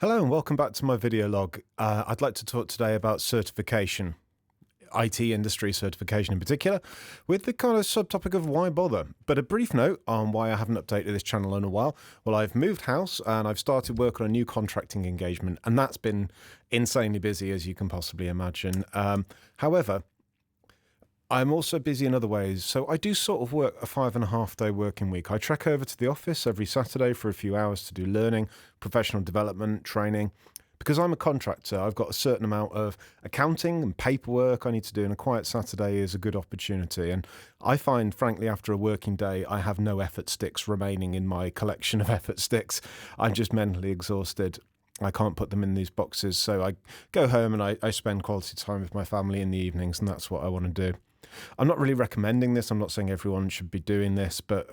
Hello and welcome back to my video log. I'd like to talk today about certification, IT industry certification in particular, with the kind of subtopic of why bother. But a brief note on why I haven't updated this channel in a while. Well, I've moved house and I've started work on a new contracting engagement, and that's been insanely busy, as you can possibly imagine. However, I'm also busy in other ways, so I do sort of work a 5.5-day working week. I trek over to the office every Saturday for a few hours to do learning, professional development, training. Because I'm a contractor, I've got a certain amount of accounting and paperwork I need to do, and a quiet Saturday is a good opportunity. And I find, frankly, after a working day, I have no effort sticks remaining in my collection of effort sticks. I'm just mentally exhausted. I can't put them in these boxes, so I go home and I spend quality time with my family in the evenings, and that's what I want to do. I'm not really recommending this. I'm not saying everyone should be doing this, but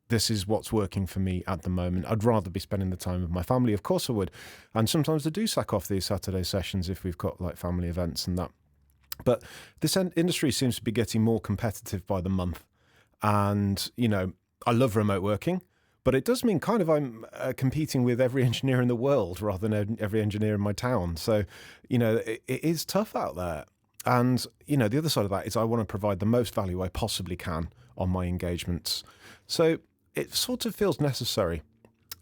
this is what's working for me at the moment. I'd rather be spending the time with my family. Of course I would. And sometimes I do sack off these Saturday sessions if we've got like family events and that. But this industry seems to be getting more competitive by the month. And, you know, I love remote working, but it does mean kind of I'm competing with every engineer in the world rather than every engineer in my town. So, you know, it is tough out there. And, you know, the other side of that is I want to provide the most value I possibly can on my engagements. So it sort of feels necessary.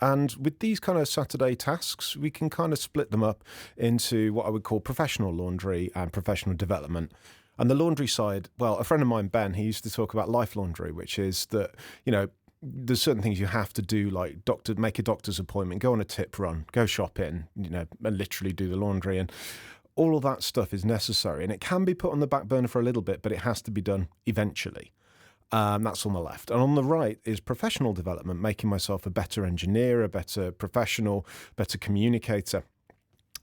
And with these kind of Saturday tasks, we can kind of split them up into what I would call professional laundry and professional development. And the laundry side, well, a friend of mine, Ben, he used to talk about life laundry, which is that, you know, there's certain things you have to do, like make a doctor's appointment, go on a tip run, go shopping, you know, and literally do the laundry. And all of that stuff is necessary, and it can be put on the back burner for a little bit, but it has to be done eventually. That's on the left. And on the right is professional development, making myself a better engineer, a better professional, better communicator.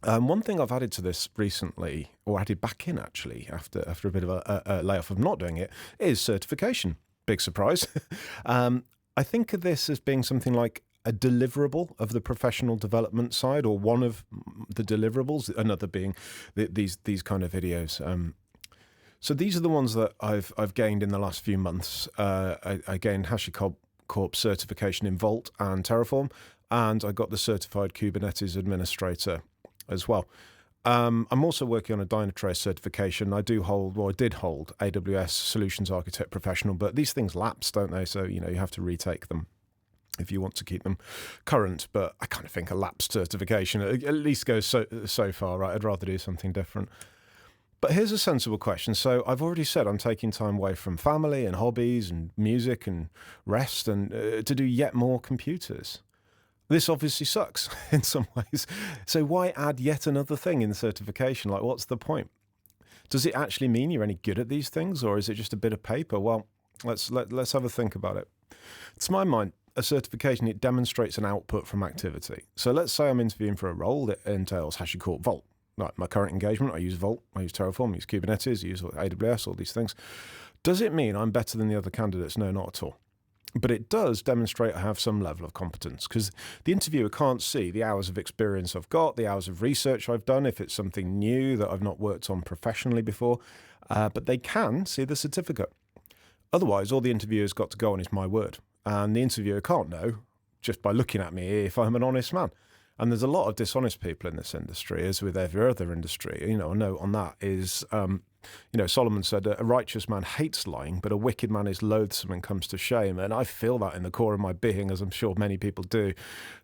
One thing I've added to this recently, or added back in actually, after a bit of a layoff of not doing it, is certification. Big surprise. I think of this as being something like a deliverable of the professional development side, or one of the deliverables, another being these kind of videos. So these are the ones that I've gained in the last few months. I gained HashiCorp certification in Vault and Terraform, and I got the certified Kubernetes administrator as well. I'm also working on a Dynatrace certification. I did hold AWS Solutions Architect Professional, but these things lapse, don't they? So, you know, you have to retake them if you want to keep them current. But I kind of think a lapsed certification at least goes so far, right? I'd rather do something different. But here's a sensible question. So I've already said I'm taking time away from family and hobbies and music and rest and to do yet more computers. This obviously sucks in some ways. So why add yet another thing in the certification? Like, what's the point? Does it actually mean you're any good at these things, or is it just a bit of paper? Well, let's have a think about it. To my mind, a certification, it demonstrates an output from activity. So let's say I'm interviewing for a role that entails HashiCorp Vault. Like my current engagement, I use Vault, I use Terraform, I use Kubernetes, I use AWS, all these things. Does it mean I'm better than the other candidates? No, not at all. But it does demonstrate I have some level of competence, because the interviewer can't see the hours of experience I've got, the hours of research I've done, if it's something new that I've not worked on professionally before, but they can see the certificate. Otherwise, all the interviewer's got to go on is my word. And the interviewer can't know, just by looking at me, if I'm an honest man. And there's a lot of dishonest people in this industry, as with every other industry. You know, a note on that is, you know, Solomon said, a righteous man hates lying, but a wicked man is loathsome and comes to shame. And I feel that in the core of my being, as I'm sure many people do,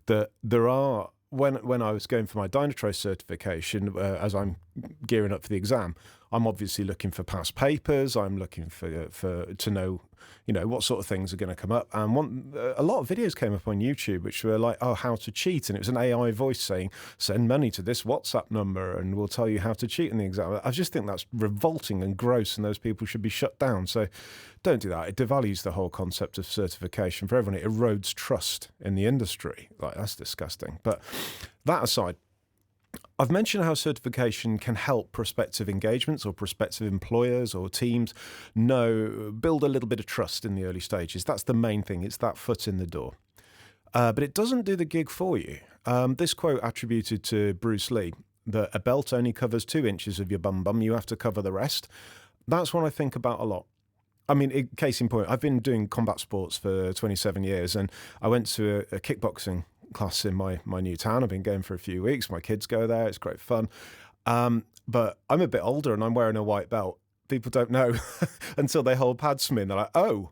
that there are, when I was going for my Dynatrace certification, as I'm gearing up for the exam, I'm obviously looking for past papers. I'm looking for to know, you know, what sort of things are going to come up. And a lot of videos came up on YouTube, which were like, oh, how to cheat. And it was an AI voice saying, send money to this WhatsApp number and we'll tell you how to cheat in the exam. I just think that's revolting and gross, and those people should be shut down. So don't do that. It devalues the whole concept of certification for everyone. It erodes trust in the industry. Like, that's disgusting. But that aside, I've mentioned how certification can help prospective engagements or prospective employers or teams build a little bit of trust in the early stages. That's the main thing. It's that foot in the door. But it doesn't do the gig for you. This quote attributed to Bruce Lee, that a belt only covers 2 inches of your bum, you have to cover the rest. That's what I think about a lot. I mean, case in point, I've been doing combat sports for 27 years, and I went to a kickboxing class in my new town. I've been going for a few weeks. My kids go there. It's great fun. But I'm a bit older and I'm wearing a white belt. People don't know until they hold pads for me and they're like, oh.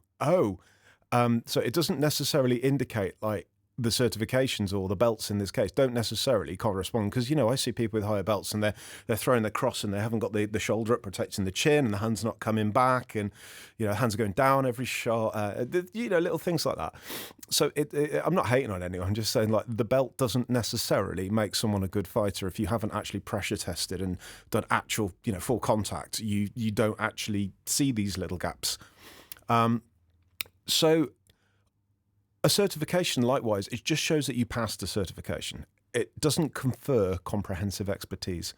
So it doesn't necessarily indicate like the certifications or the belts in this case don't necessarily correspond, because, I see people with higher belts and they're throwing the cross and they haven't got the shoulder up protecting the chin and the hand's not coming back and, hands are going down every shot, little things like that. So I'm not hating on anyone. I'm just saying, like, the belt doesn't necessarily make someone a good fighter if you haven't actually pressure tested and done actual, full contact. You don't actually see these little gaps. So a certification, likewise, it just shows that you passed a certification. It doesn't confer comprehensive expertise.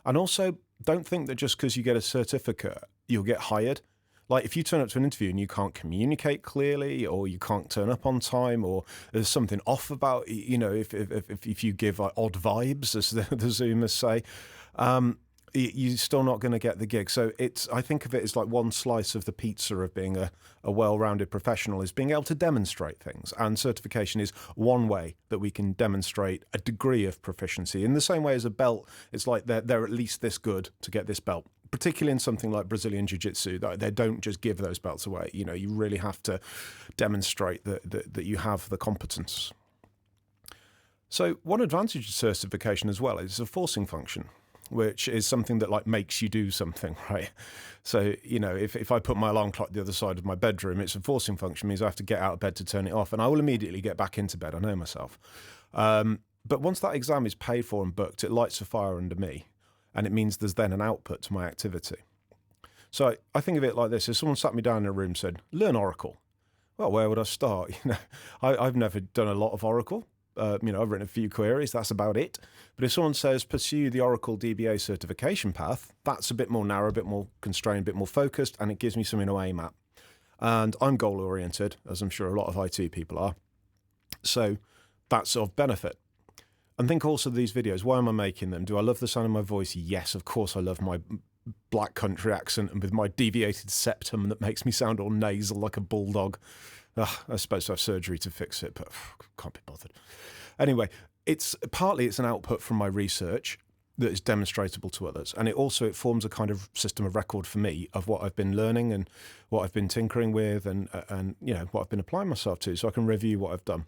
And also, don't think that just because you get a certificate, you'll get hired. Like, if you turn up to an interview and you can't communicate clearly, or you can't turn up on time, or there's something off about, if you give like odd vibes, as the Zoomers say, you're still not going to get the gig. So I think of it as like one slice of the pizza of being a well-rounded professional is being able to demonstrate things. And certification is one way that we can demonstrate a degree of proficiency. In the same way as a belt, it's like they're at least this good to get this belt, particularly in something like Brazilian Jiu-Jitsu. They don't just give those belts away. You really have to demonstrate that you have the competence. So one advantage of certification as well is a forcing function, which is something that like makes you do something, right? So, if I put my alarm clock the other side of my bedroom, it's a forcing function, means I have to get out of bed to turn it off, and I will immediately get back into bed. I know myself. But once that exam is paid for and booked, it lights a fire under me, and it means there's then an output to my activity. So I think of it like this. If someone sat me down in a room and said, learn Oracle, well, where would I start? I've never done a lot of Oracle. I've written a few queries, that's about it. But if someone says pursue the Oracle DBA certification path, that's a bit more narrow, a bit more constrained, a bit more focused, and it gives me something to aim at. And I'm goal-oriented, as I'm sure a lot of IT people are. So that's of benefit. And think also of these videos. Why am I making them? Do I love the sound of my voice? Yes, of course I love my black country accent and with my deviated septum that makes me sound all nasal like a bulldog. I suppose I have surgery to fix it, but can't be bothered. Anyway, it's an output from my research that is demonstratable to others. And it forms a kind of system of record for me of what I've been learning and what I've been tinkering with and what I've been applying myself to, so I can review what I've done.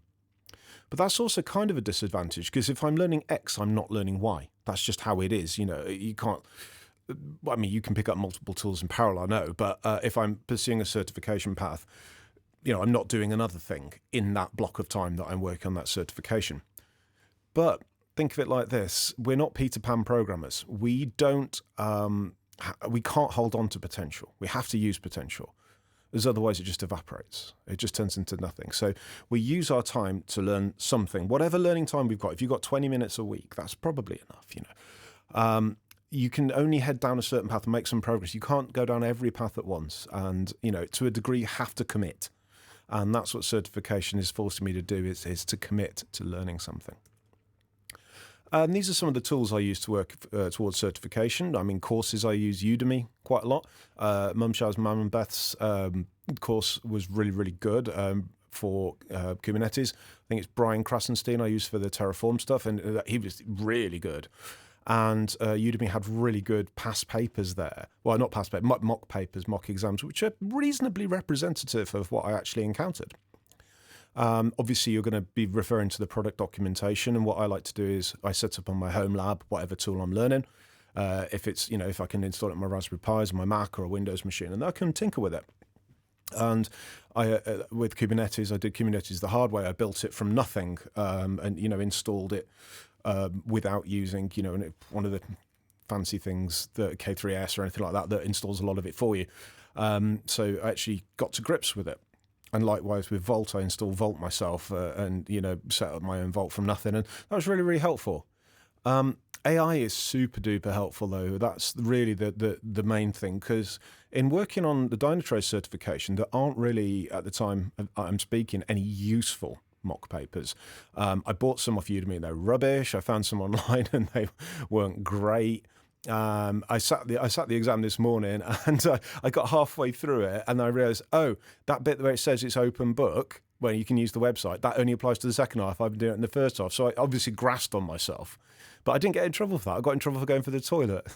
But that's also kind of a disadvantage, because if I'm learning X, I'm not learning Y. That's just how it is. You can't... you can pick up multiple tools in parallel, I know, but if I'm pursuing a certification path, I'm not doing another thing in that block of time that I'm working on that certification. But think of it like this. We're not Peter Pan programmers. We can't hold on to potential. We have to use potential, as otherwise it just evaporates. It just turns into nothing. So we use our time to learn something, whatever learning time we've got. If you've got 20 minutes a week, that's probably enough, You can only head down a certain path and make some progress. You can't go down every path at once. And, to a degree, you have to commit. And that's what certification is forcing me to do, is to commit to learning something. And these are some of the tools I use to work towards certification. Courses, I use Udemy quite a lot. Mumshah's Mam and Beth's course was really, really good for Kubernetes. I think it's Brian Krasenstein I used for the Terraform stuff, and he was really good. And Udemy had really good past papers there. Well, not past papers, mock papers, mock exams, which are reasonably representative of what I actually encountered. Obviously, you're going to be referring to the product documentation. And what I like to do is I set up on my home lab whatever tool I'm learning. If I can install it on my Raspberry Pis, my Mac, or a Windows machine, and I can tinker with it. And with Kubernetes, I did Kubernetes the hard way. I built it from nothing and installed it without using, one of the fancy things, the K3S or anything like that installs a lot of it for you. So I actually got to grips with it. And likewise with Vault, I installed Vault myself and set up my own Vault from nothing. And that was really, really helpful. AI is super duper helpful, though. That's really the main thing, because in working on the Dynatrace certification, there aren't really, at the time I'm speaking, any useful mock papers. I bought some off Udemy and they're rubbish. I found some online and they weren't great. I sat the exam this morning and I got halfway through it and I realized, that bit where it says it's open book, where you can use the website. That only applies to the second half. I've been doing it in the first half. So I obviously grasped on myself, but I didn't get in trouble for that. I got in trouble for going for the toilet.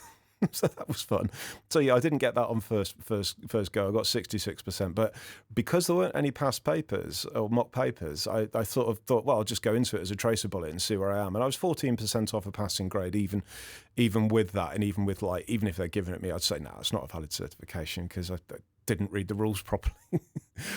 So that was fun. So yeah, I didn't get that on first go. I got 66%, but because there weren't any past papers or mock papers, I sort of thought, well, I'll just go into it as a tracer bullet and see where I am. And I was 14% off a passing grade, even with that, and even if they're giving it me, I'd say no, it's not a valid certification because I didn't read the rules properly.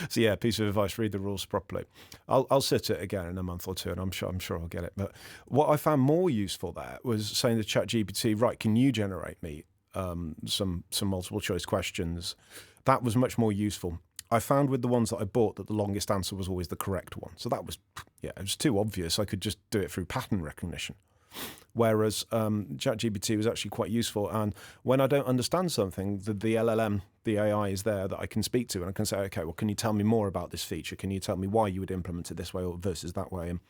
So yeah, piece of advice: read the rules properly. I'll sit it again in a month or two, and I'm sure I'll get it. But what I found more useful there was saying to ChatGPT, right, can you generate me some multiple choice questions? That was much more useful. I found with the ones that I bought that the longest answer was always the correct one. So that was, it was too obvious. I could just do it through pattern recognition. Whereas ChatGPT was actually quite useful. And when I don't understand something, the LLM, the AI is there that I can speak to, and I can say, okay, well, can you tell me more about this feature? Can you tell me why you would implement it this way or versus that way? And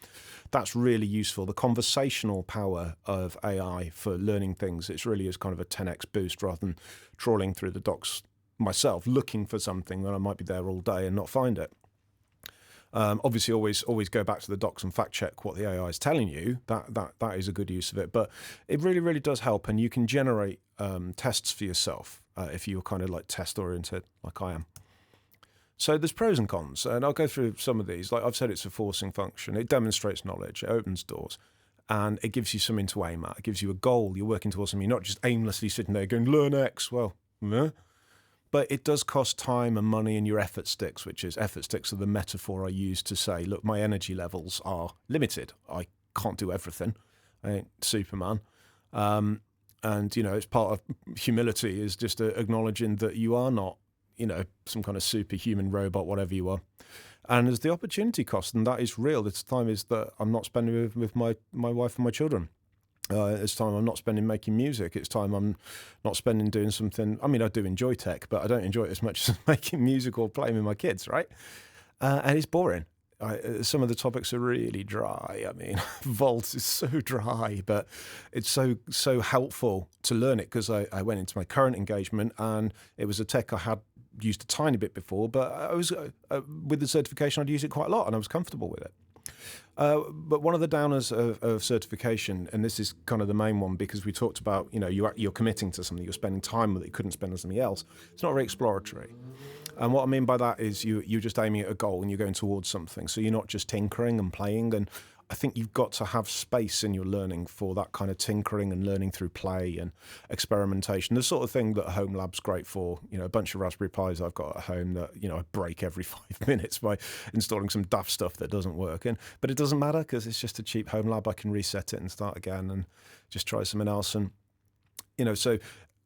that's really useful. The conversational power of AI for learning things, it's really is kind of a 10x boost rather than trawling through the docs myself, looking for something that I might be there all day and not find it. Obviously, always go back to the docs and fact check what the AI is telling you. That is a good use of it. But it really, really does help, and you can generate tests for yourself if you're kind of like test oriented, like I am. So there's pros and cons, and I'll go through some of these. Like I've said, it's a forcing function. It demonstrates knowledge. It opens doors, and it gives you something to aim at. It gives you a goal. You're working towards something. You're not just aimlessly sitting there going learn X. Well, but it does cost time and money, and your effort sticks, effort sticks are the metaphor I use to say, look, my energy levels are limited. I can't do everything. I ain't Superman. And, it's part of humility is just acknowledging that you are not, some kind of superhuman robot, whatever you are. And there's the opportunity cost, and that is real. The time is that I'm not spending with my wife and my children. It's time I'm not spending making music. It's time I'm not spending doing something. I mean, I do enjoy tech, but I don't enjoy it as much as making music or playing with my kids, right? And it's boring. Some of the topics are really dry. I mean, Vault is so dry, but it's so helpful to learn it because I went into my current engagement and it was a tech I had used a tiny bit before, but I was with the certification, I'd use it quite a lot and I was comfortable with it. But one of the downers of certification, and this is kind of the main one because we talked about, you're committing to something, you're spending time with it, you couldn't spend on something else. It's not very exploratory. And what I mean by that is you're just aiming at a goal and you're going towards something. So you're not just tinkering and playing. And I think you've got to have space in your learning for that kind of tinkering and learning through play and experimentation. The sort of thing that a home lab's great for. A bunch of Raspberry Pis I've got at home that, I break every 5 minutes by installing some daft stuff that doesn't work. But it doesn't matter because it's just a cheap home lab. I can reset it and start again and just try something else. And,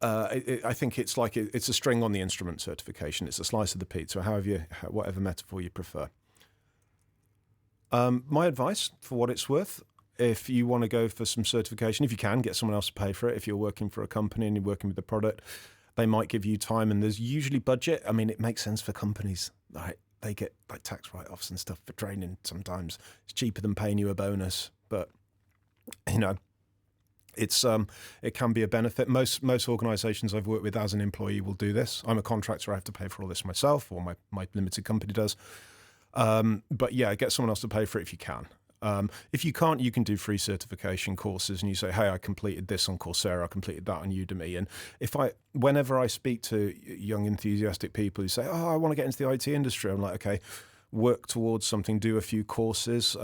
I think it's like it's a string on the instrument certification. It's a slice of the pizza, whatever metaphor you prefer. My advice, for what it's worth, if you want to go for some certification, if you can, get someone else to pay for it. If you're working for a company and you're working with the product, they might give you time and there's usually budget. I mean, it makes sense for companies. Right? They get like tax write-offs and stuff for training sometimes. It's cheaper than paying you a bonus, but, it can be a benefit. Most organisations I've worked with as an employee will do this. I'm a contractor. I have to pay for all this myself, or my limited company does. But yeah, get someone else to pay for it if you can. If you can't, you can do free certification courses and you say, hey, I completed this on Coursera, I completed that on Udemy. And whenever I speak to young enthusiastic people who say, oh, I want to get into the IT industry, I'm like, okay, work towards something, do a few courses,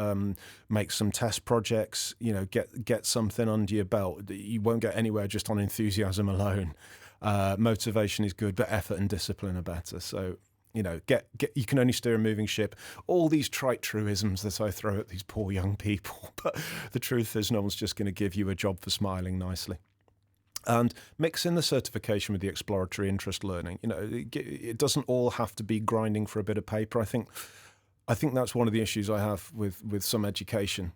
make some test projects, get something under your belt. You won't get anywhere just on enthusiasm alone. Motivation is good, but effort and discipline are better. So, you can only steer a moving ship. All these trite truisms that I throw at these poor young people. But the truth is no one's just going to give you a job for smiling nicely. And mix in the certification with the exploratory interest learning. It doesn't all have to be grinding for a bit of paper. I think that's one of the issues I have with some education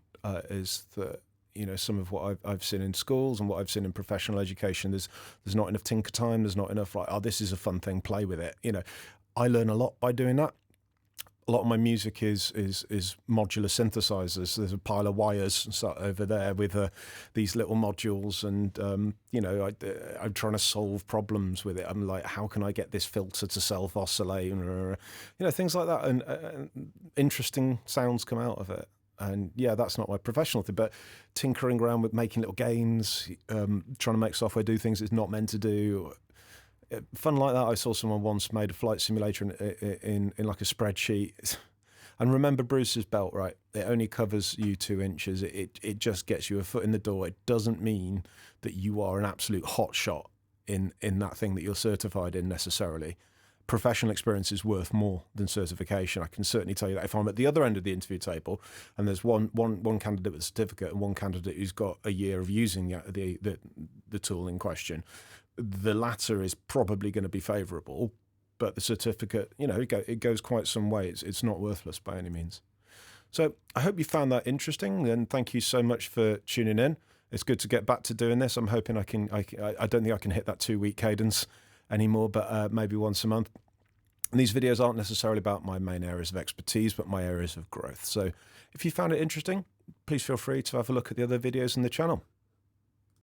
is that, some of what I've seen in schools and what I've seen in professional education, there's not enough tinker time. There's not enough this is a fun thing, play with it. I learn a lot by doing that. a lot of my music is modular synthesizers. There's a pile of wires over there with these little modules, and I'm trying to solve problems with it. I'm like, how can I get this filter to self-oscillate, or things like that, and interesting sounds come out of it. And yeah, that's not my professional thing, but tinkering around with making little games, trying to make software do things it's not meant to do. Fun like that. I saw someone once made a flight simulator in like a spreadsheet. And remember Bruce's belt, right? It only covers you 2 inches. It just gets you a foot in the door. It doesn't mean that you are an absolute hotshot in that thing that you're certified in necessarily. Professional experience is worth more than certification. I can certainly tell you that if I'm at the other end of the interview table and there's one candidate with a certificate and one candidate who's got a year of using the tool in question, the latter is probably going to be favourable, but the certificate, it goes quite some way. It's not worthless by any means. So I hope you found that interesting, and thank you so much for tuning in. It's good to get back to doing this. I'm hoping I don't think I can hit that 2-week cadence anymore, but maybe once a month. And these videos aren't necessarily about my main areas of expertise, but my areas of growth. So if you found it interesting, please feel free to have a look at the other videos in the channel.